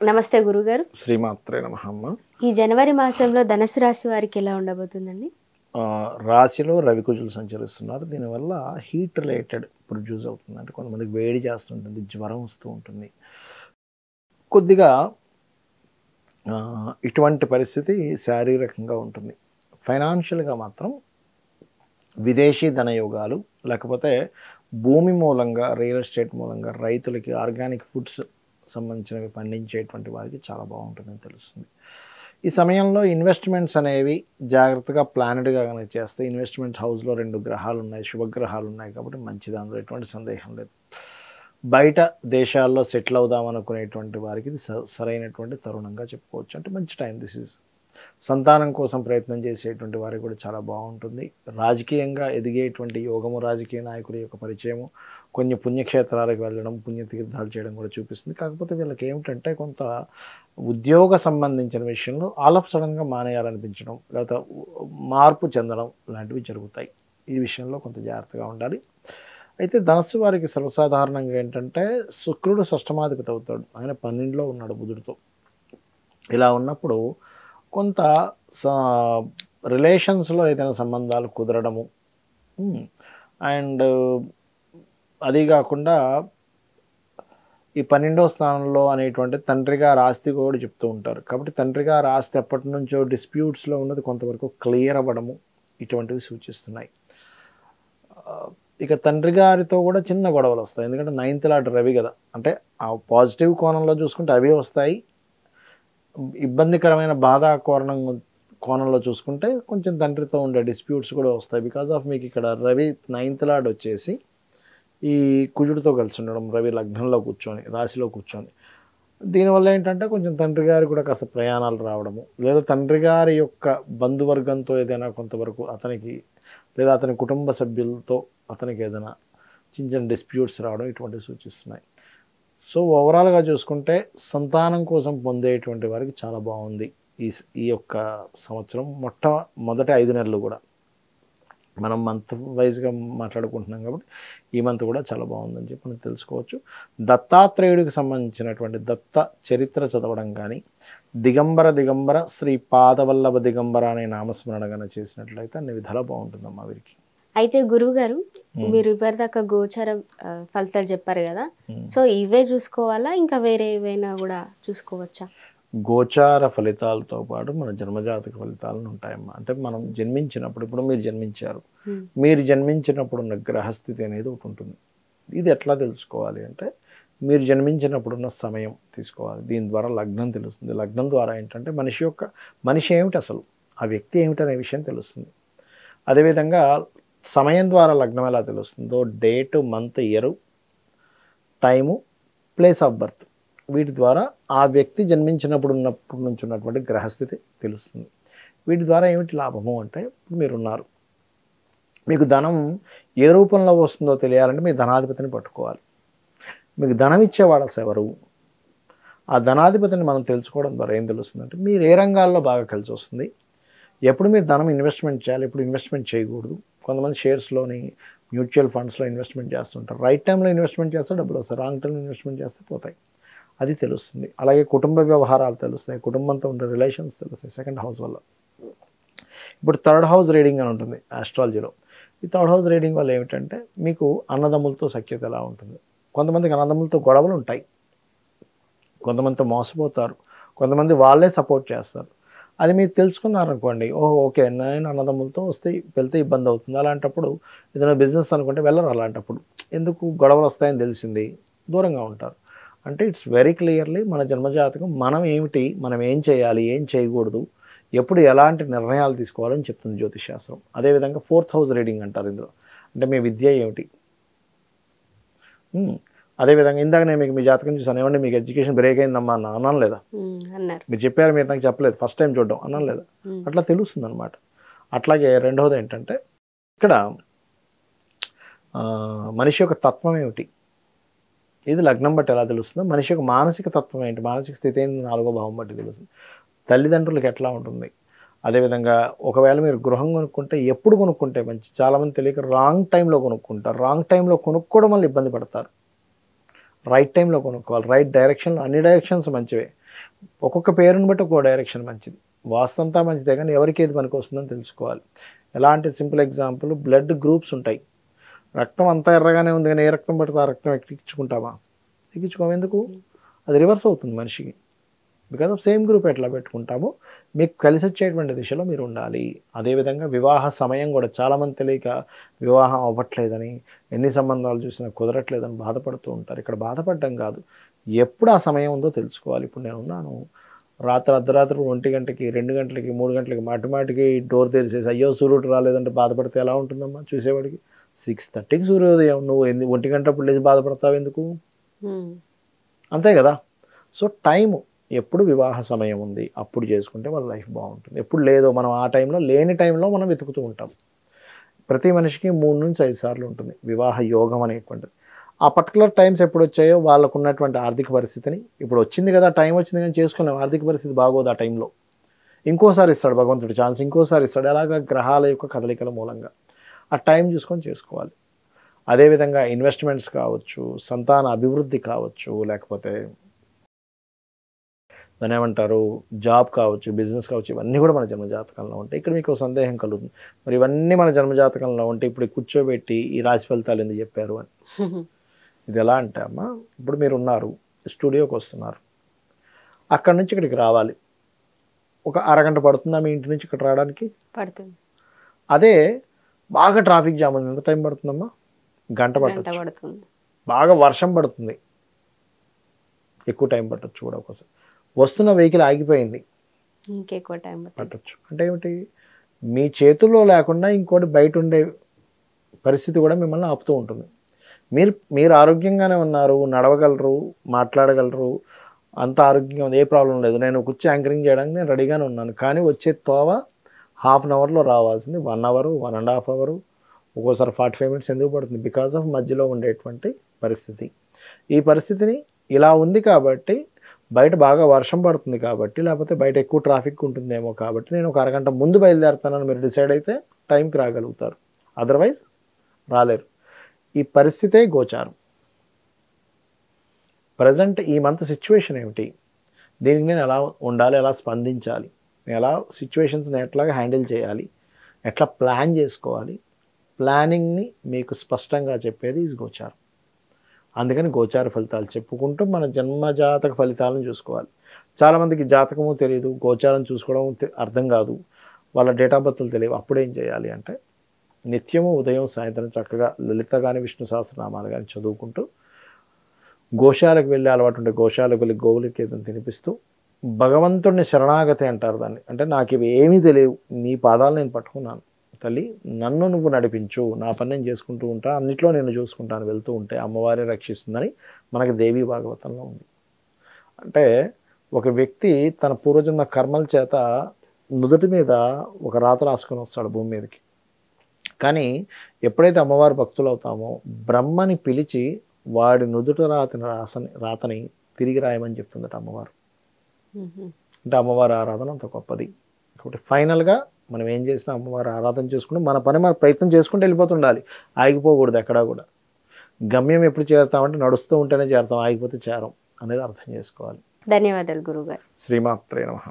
నమస్తే గురుగారు. శ్రీమాత్రే నమః. ఈ జనవరి మాసంలో ధనుసు రాశి వారికి ఎలా ఉండబోతుందండి? రాశిలో రవికుజులు సంచరిస్తున్నారు. దీనివల్ల హీట్ రిలేటెడ్ ప్రొడ్యూస్ అవుతుంది. అంటే కొంతమందికి వేడి చేస్తుంటుంది, జ్వరం వస్తూ ఉంటుంది. కొద్దిగా ఇటువంటి పరిస్థితి శారీరకంగా ఉంటుంది. ఫైనాన్షియల్గా మాత్రం విదేశీ ధనయోగాలు, లేకపోతే భూమి మూలంగా, రియల్ ఎస్టేట్ మూలంగా రైతులకి ఆర్గానిక్ ఫుడ్స్ సంబంధించినవి పండించేటువంటి వారికి చాలా బాగుంటుందని తెలుస్తుంది. ఈ సమయంలో ఇన్వెస్ట్మెంట్స్ అనేవి జాగ్రత్తగా ప్లానెడ్గా కనుక చేస్తే, ఇన్వెస్ట్మెంట్ హౌస్లో 2 గ్రహాలు ఉన్నాయి, శుభగ్రహాలు ఉన్నాయి కాబట్టి మంచిది, అందులో ఎటువంటి సందేహం లేదు. బయట దేశాల్లో సెటిల్ అవుదాం అనుకునేటువంటి వారికి ఇది సరైనటువంటి తరుణంగా చెప్పుకోవచ్చు. అంటే మంచి టైం దిస్ ఈజ్. సంతానం కోసం ప్రయత్నం చేసేటువంటి వారికి కూడా చాలా బాగుంటుంది. రాజకీయంగా ఎదిగేటువంటి యోగము, రాజకీయ నాయకుల యొక్క పరిచయము, కొన్ని పుణ్యక్షేత్రాలకు వెళ్ళడం, పుణ్యతీర్థాలు చేయడం కూడా చూపిస్తుంది. కాకపోతే వీళ్ళకి ఏమిటంటే కొంత ఉద్యోగ సంబంధించిన విషయంలో ఆల్ ఆఫ్ సడన్గా మానేయాలనిపించడం, లేకపోతే మార్పు చెందడం లాంటివి జరుగుతాయి. ఈ విషయంలో కొంత జాగ్రత్తగా ఉండాలి. అయితే ధనస్సు వారికి సర్వసాధారణంగా ఏంటంటే శుక్రుడు షష్టమాధిపతి అవుతాడు. ఆయన 12లో ఉన్నాడు బుధుడితో. ఇలా ఉన్నప్పుడు కొంత రిలేషన్స్లో ఏదైనా సంబంధాలు కుదరడము, అండ్ అది కాకుండా ఈ 12వ స్థానంలో అనేటువంటి తండ్రి గారి ఆస్తి కూడా చెప్తూ ఉంటారు. కాబట్టి తండ్రి గారి ఆస్తి ఎప్పటి నుంచో డిస్ప్యూట్స్లో ఉన్నది కొంతవరకు క్లియర్ అవ్వడము ఇటువంటివి సూచిస్తున్నాయి. ఇక తండ్రి గారితో కూడా చిన్న గొడవలు వస్తాయి. ఎందుకంటే 9th లార్డ్ రవి కదా, అంటే ఆ పాజిటివ్ కోణంలో చూసుకుంటే అవి వస్తాయి. ఇబ్బందికరమైన బాధా కోణంలో చూసుకుంటే కొంచెం తండ్రితో ఉండే డిస్ప్యూట్స్ కూడా వస్తాయి. బికాజ్ ఆఫ్ మీకు ఇక్కడ రవి 9th లార్డ్ వచ్చేసి ఈ కుజుడితో కలిసి ఉండడం, రవి లగ్నంలో కూర్చొని, రాశిలో కూర్చొని, దీనివల్ల ఏంటంటే కొంచెం తండ్రి గారి కూడా కాస్త ప్రయాణాలు రావడము, లేదా తండ్రి గారి యొక్క బంధువర్గంతో ఏదైనా కొంతవరకు అతనికి లేదా అతని కుటుంబ సభ్యులతో అతనికి ఏదైనా చిన్న చిన్న డిస్ప్యూట్స్ రావడం ఇటువంటివి సూచిస్తున్నాయి. సో ఓవరాల్గా చూసుకుంటే సంతానం కోసం పొందేటువంటి వారికి చాలా బాగుంది ఈ యొక్క సంవత్సరం. మొదటి 5 నెలలు కూడా మనం మంత్ వైజ్గా మాట్లాడుకుంటున్నాం కాబట్టి ఈ మంత్ కూడా చాలా బాగుందని చెప్పి మనం తెలుసుకోవచ్చు. దత్తాత్రేయుడికి సంబంధించినటువంటి దత్త చరిత్ర చదవడం కానీ, దిగంబర శ్రీ పాదవల్లభ దిగంబర అనే నామస్మరణ కానీ చేసినట్లయితే అన్ని విధాలా బాగుంటుందమ్మా వీరికి. అయితే గురువుగారు, మీరు ఇప్పటిదాకా గోచారం ఫలితాలు చెప్పారు కదా, సో ఇవే చూసుకోవాలా, ఇంకా వేరే ఏవైనా కూడా చూసుకోవచ్చా? గోచార ఫలితాలతో పాటు మన జన్మజాతక ఫలితాలను ఉంటాయమ్మా. అంటే మనం జన్మించినప్పుడు, ఇప్పుడు మీరు జన్మించారు, మీరు జన్మించినప్పుడు ఉన్న గ్రహస్థితి అనేది ఒకటి ఉంటుంది. ఇది ఎట్లా తెలుసుకోవాలి అంటే మీరు జన్మించినప్పుడున్న సమయం తీసుకోవాలి. దీని ద్వారా లగ్నం తెలుస్తుంది. లగ్నం ద్వారా ఏంటంటే మనిషి ఏమిటి, అసలు ఆ వ్యక్తి ఏమిటనే విషయం తెలుస్తుంది. అదేవిధంగా సమయం ద్వారా లగ్నం ఎలా తెలుస్తుందో date, month, year, time, place of birth, వీటి ద్వారా ఆ వ్యక్తి జన్మించినప్పుడు నుంచి ఉన్నటువంటి గ్రహస్థితి తెలుస్తుంది. వీటి ద్వారా ఏమిటి లాభము అంటే, ఇప్పుడు మీరున్నారు, మీకు ధనం ఏ రూపంలో వస్తుందో తెలియాలంటే మీ ధనాధిపతిని పట్టుకోవాలి. మీకు ధనం ఇచ్చేవాడు అసలు ఎవరు? ఆ ధనాధిపతిని మనం తెలుసుకోవడం ద్వారా ఏం తెలుస్తుందంటే మీరు ఏ రంగాల్లో బాగా కలిసి వస్తుంది, ఎప్పుడు మీరు ధనం ఇన్వెస్ట్మెంట్ చేయాలి, ఎప్పుడు ఇన్వెస్ట్మెంట్ చేయకూడదు. కొంతమంది షేర్స్లోని, మ్యూచువల్ ఫండ్స్లో ఇన్వెస్ట్మెంట్ చేస్తుంటారు. రైట్ టైంలో ఇన్వెస్ట్మెంట్ చేస్తే డబ్బులు వస్తాయి, రాంగ్ టైంలో ఇన్వెస్ట్మెంట్ చేస్తే పోతాయి. అది తెలుస్తుంది. అలాగే కుటుంబ వ్యవహారాలు తెలుస్తాయి, కుటుంబంతో ఉండే రిలేషన్స్ తెలుస్తాయి 2nd హౌస్ వల్ల. ఇప్పుడు 3rd హౌస్ రీడింగ్ అని ఉంటుంది ఆస్ట్రాలజీలో. ఈ 3rd హౌస్ రీడింగ్ వల్ల ఏమిటంటే మీకు అన్నదమ్ములతో సఖ్యత ఎలా ఉంటుంది. కొంతమందికి అన్నదమ్ములతో గొడవలు ఉంటాయి, కొంతమందితో మోసపోతారు, కొంతమంది వాళ్ళే సపోర్ట్ చేస్తారు. అది మీరు తెలుసుకున్నారనుకోండి, ఓకే నేను అన్నదమ్ములతో వెళ్తే ఇబ్బంది అవుతుంది, అలాంటప్పుడు ఏదైనా బిజినెస్ అనుకుంటే వెళ్ళరు. అలాంటప్పుడు ఎందుకు గొడవలు వస్తాయని తెలిసింది, దూరంగా ఉంటారు. అంటే ఇట్స్ వెరీ క్లియర్లీ మన జన్మజాతకం మనం ఏమిటి, మనం ఏం చేయాలి, ఏం చేయకూడదు, ఎప్పుడు ఎలాంటి నిర్ణయాలు తీసుకోవాలని చెప్తుంది జ్యోతిష్ శాస్త్రం. అదేవిధంగా 4th హౌస్ రీడింగ్ అంటారు ఇందులో. అంటే మీ విద్య ఏమిటి. అదేవిధంగా ఇందాక నేను మీకు మీ జాతకం చూసాను, ఏమంటే మీకు ఎడ్యుకేషన్ బ్రేక్ అయిందమ్మా అన్నాను లేదా? మీరు చెప్పారు, మీరు నాకు చెప్పలేదు, ఫస్ట్ టైం చూడడం అన్నాను లేదా? అట్లా తెలుస్తుంది అనమాట. అట్లాగే రెండవది ఏంటంటే ఇక్కడ మనిషి యొక్క తత్వం ఏమిటి, ఇది లగ్నం బట్టి ఎలా తెలుస్తుందో మనిషి యొక్క మానసిక తత్వం ఏంటి, మానసిక స్థితి ఏంటి 4వ భావం బట్టి తెలుస్తుంది. తల్లిదండ్రులకు ఎట్లా ఉంటుంది. అదేవిధంగా ఒకవేళ మీరు గృహం కొనుక్కుంటే ఎప్పుడు కొనుక్కుంటే మంచి, చాలామంది తెలియక రాంగ్ టైంలో కొనుక్కుంటారు. రాంగ్ టైంలో కొనుక్కోవడం వల్ల ఇబ్బంది పడతారు. రైట్ టైంలో కొనుక్కోవాలి, రైట్ డైరెక్షన్లో. అన్ని డైరెక్షన్స్ మంచివే, ఒక్కొక్క పేరుని బట్టి ఒక్కో డైరెక్షన్ మంచిది. వాస్తంతా మంచిదే కానీ ఎవరికి ఏది పనికి వస్తుందని తెలుసుకోవాలి. ఎలా అంటే సింపుల్ ఎగ్జాంపుల్, బ్లడ్ గ్రూప్స్ ఉంటాయి. రక్తం అంతా ఎర్రగానే ఉంది కానీ ఏ రక్తం పడితే ఆ రక్తం ఎక్కించుకుంటామా? ఎక్కించుకోము. ఎందుకు? అది రివర్స్ అవుతుంది మనిషికి. బికాజ్ ఆఫ్ సేమ్ గ్రూప్ ఎట్లా పెట్టుకుంటామో మీకు కలిసి వచ్చేటువంటి దిశలో మీరు ఉండాలి. అదేవిధంగా వివాహ సమయం కూడా చాలామంది తెలియక వివాహం అవ్వట్లేదని, ఎన్ని సంబంధాలు చూసినా కుదరట్లేదని బాధపడుతూ ఉంటారు. ఇక్కడ బాధపడడం కాదు, ఎప్పుడు ఆ సమయం ఉందో తెలుసుకోవాలి. ఇప్పుడు నేను ఉన్నాను, అర్ధరాత్రి 1 గంటకి 2 గంటలకి 3 గంటలకి మాటిమాటికి డోర్ తెరిచేసి అయ్యో సూర్యుడు రాలేదంటే బాధపడితే ఎలా ఉంటుందమ్మా చూసేవాడికి? 6:30కి సూర్యోదయం, నువ్వు 1 గంటప్పుడు లేచి బాధపడతావు ఎందుకు? అంతే కదా. సో టైము, ఎప్పుడు వివాహ సమయం ఉంది అప్పుడు చేసుకుంటే వాళ్ళ లైఫ్ బాగుంటుంది. ఎప్పుడు లేదో మనం ఆ టైంలో, లేని టైంలో మనం వెతుకుతూ ఉంటాం. ప్రతి మనిషికి 3 నుంచి 5 సార్లు ఉంటుంది వివాహ యోగం అనేటువంటిది. ఆ పర్టికులర్ టైమ్స్ ఎప్పుడు వచ్చాయో వాళ్ళకు ఉన్నటువంటి ఆర్థిక పరిస్థితిని, ఇప్పుడు వచ్చింది కదా టైం వచ్చింది కానీ చేసుకున్నాం, ఆర్థిక పరిస్థితి బాగోదు ఆ టైంలో, ఇంకోసారి ఇస్తాడు భగవంతుడు ఛాన్స్, ఇంకోసారి ఇస్తాడు. అలాగా గ్రహాల యొక్క కదలికల మూలంగా ఆ టైం చూసుకొని చేసుకోవాలి. అదేవిధంగా ఇన్వెస్ట్మెంట్స్ కావచ్చు, సంతాన అభివృద్ధి కావచ్చు, లేకపోతే దాని ఏమంటారు జాబ్ కావచ్చు, బిజినెస్ కావచ్చు, ఇవన్నీ కూడా మన జన్మజాతకంలో ఉంటాయి. ఇక్కడ మీకు సందేహం కలుగుతుంది, మరి ఇవన్నీ మన జన్మజాతకంలో ఉంటే ఇప్పుడు కూర్చోబెట్టి ఈ రాశి ఫలితాలు ఎందుకు చెప్పారు అని. ఇది ఎలా అంటే అమ్మా, ఇప్పుడు మీరు ఉన్నారు, స్టూడియోకి వస్తున్నారు, అక్కడి నుంచి ఇక్కడికి రావాలి, ఒక అరగంట పడుతుందా మీ ఇంటి నుంచి ఇక్కడ రావడానికి? పడుతుంది. అదే బాగా ట్రాఫిక్ జామ్ ఉంది, ఎంత టైం పడుతుందమ్మా? గంట పట్టచ్చు. బాగా వర్షం పడుతుంది, ఎక్కువ టైం పట్టచ్చు కూడా. ఒకసారి వస్తున్న వెహికల్ ఆగిపోయింది, ఇంకెక్కువ టైం పట్టచ్చు. అంటే ఏమిటి? మీ చేతుల్లో లేకుండా ఇంకోటి బయట ఉండే పరిస్థితి కూడా మిమ్మల్ని ఆపుతూ ఉంటుంది. మీరు ఆరోగ్యంగానే ఉన్నారు, నడవగలరు, మాట్లాడగలరు, అంత ఆరోగ్యంగా ఉంది, ఏ ప్రాబ్లం లేదు, నేను కూర్చో యాంకరింగ్ చేయడానికి నేను రెడీగానే ఉన్నాను. కానీ వచ్చే తోవ హాఫ్ అన్ అవర్లో రావాల్సింది 1 అవర్, 1.5 అవర్, ఒక్కోసారి 45 మినిట్స్ ఎందుకు పడుతుంది? బికాజ్ ఆఫ్ మధ్యలో ఉండేటువంటి పరిస్థితి. ఈ పరిస్థితిని ఇలా ఉంది కాబట్టి, బయట బాగా వర్షం పడుతుంది కాబట్టి, లేకపోతే బయట ఎక్కువ ట్రాఫిక్ ఉంటుందేమో కాబట్టి నేను ఒక అరగంట ముందు బయలుదేరుతానని మీరు డిసైడ్ అయితే టైంకి రాగలుగుతారు, అదర్వైజ్ రాలేరు. ఈ పరిస్థితే గోచారం. ప్రజెంట్ ఈ మంత్ సిచ్యువేషన్ ఏమిటి, దీనికి నేను ఎలా ఉండాలి, ఎలా స్పందించాలి, ఎలా సిచ్యువేషన్స్ని ఎట్లాగా హ్యాండిల్ చేయాలి, ఎట్లా ప్లాన్ చేసుకోవాలి, ప్లానింగ్ని మీకు స్పష్టంగా చెప్పేది ఈ గోచారం. అందుకని గోచార ఫలితాలు చెప్పుకుంటూ మన జన్మజాతక ఫలితాలను చూసుకోవాలి. చాలామందికి జాతకము తెలియదు, గోచారం చూసుకోవడం అర్థం కాదు, వాళ్ళ డేట్ ఆఫ్ బర్త్లు తెలియవు. అప్పుడేం చేయాలి అంటే, నిత్యము ఉదయం సాయంత్రం చక్కగా లలిత కానీ విష్ణు సహస్రనామాలు కానీ చదువుకుంటూ, గోశాలకు వెళ్ళే అలవాటు ఉంటే గోశాలకు వెళ్ళి గోవులకి ఏదైనా తినిపిస్తూ, భగవంతుడిని శరణాగతి అంటారు దాన్ని. అంటే నాకు ఇవి ఏమీ తెలియవు, నీ పాదాలు నేను పట్టుకున్నాను తల్లి, నన్ను నువ్వు నడిపించు, నా పని నేను చేసుకుంటూ ఉంటా, అన్నిట్లో నేను చూసుకుంటాను, వెళ్తూ ఉంటే అమ్మవారే రక్షిస్తుందని మనకి దేవీ భాగవతంలో ఉంది. అంటే ఒక వ్యక్తి తన పూర్వజన్మ కర్మల చేత నుదుటి మీద ఒక రాత రాసుకొని వస్తాడు భూమి మీదకి. కానీ ఎప్పుడైతే అమ్మవారి భక్తులు అవుతామో, బ్రహ్మని పిలిచి వాడి నుదుట రాతని తిరిగి రాయమని చెప్తుందట అమ్మవారు. అంటే అమ్మవారి ఆరాధన అంత గొప్పది. కాబట్టి ఫైనల్గా మనం ఏం చేసినా అమ్మవారి ఆరాధన చేసుకుంటూ మన పని మన ప్రయత్నం చేసుకుంటూ వెళ్ళిపోతుండాలి, ఆగిపోకూడదు ఎక్కడా కూడా. గమ్యం ఎప్పుడు చేరుతామంటే నడుస్తూ ఉంటేనే చేరుతాం, ఆగిపోతే చేరం అనేది అర్థం చేసుకోవాలి. ధన్యవాదాలు గురుగారు. శ్రీమాత్రే నమః.